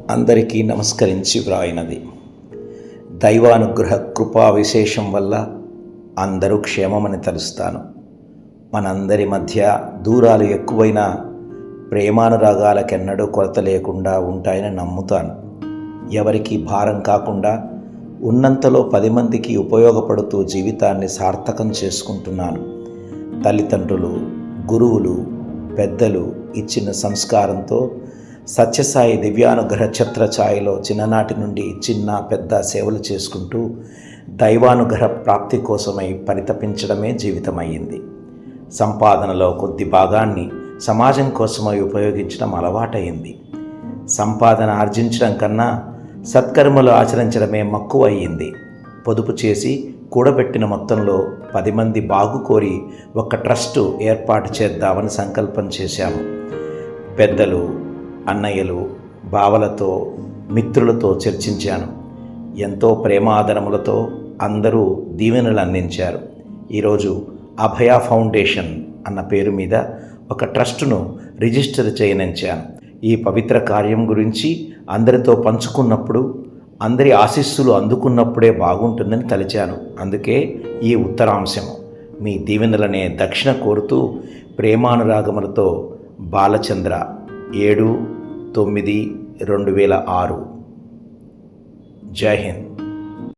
అందరికీ నమస్కరించి వ్రాయినది. దైవానుగ్రహ కృపా విశేషం వల్ల అందరూ క్షేమమని తలుస్తాను. మనందరి మధ్య దూరాలు ఎక్కువైనా ప్రేమానురాగాలకెన్నడూ కొరత లేకుండా ఉంటాయని నమ్ముతాను. ఎవరికి భారం కాకుండా ఉన్నంతలో 10 మందికి ఉపయోగపడుతూ జీవితాన్ని సార్థకం చేసుకుంటున్నాను. తల్లిదండ్రులు, గురువులు, పెద్దలు ఇచ్చిన సంస్కారంతో సత్యసాయి దివ్యానుగ్రహ ఛత్రఛాయలో చిన్ననాటి నుండి చిన్న పెద్ద సేవలు చేసుకుంటూ దైవానుగ్రహ ప్రాప్తి కోసమై పరితపించడమే జీవితమయ్యింది. సంపాదనలో కొద్ది భాగాన్ని సమాజం కోసమై ఉపయోగించడం అలవాటైంది. సంపాదన ఆర్జించడం కన్నా సత్కర్మలు ఆచరించడమే మక్కువ అయ్యింది. పొదుపు చేసి కూడబెట్టిన మొత్తంలో 10 మంది బాగు కోరి ఒక ట్రస్టు ఏర్పాటు చేద్దామని సంకల్పం చేశాము. పెద్దలు, అన్నయ్యలు, బావలతో, మిత్రులతో చర్చించాను. ఎంతో ప్రేమాదరములతో అందరూ దీవెనలు అందించారు. ఈరోజు అభయ ఫౌండేషన్ అన్న పేరు మీద ఒక ట్రస్టును రిజిస్టర్ చేయనించాను. ఈ పవిత్ర కార్యం గురించి అందరితో పంచుకున్నప్పుడు, అందరి ఆశీస్సులు అందుకున్నప్పుడే బాగుంటుందని తలిచాను. అందుకే ఈ ఉత్తరాంశము. మీ దీవెనలనే దక్షిణ కోరుతూ ప్రేమానురాగములతో బాలచంద్ర 7/9/2006. జై హింద్.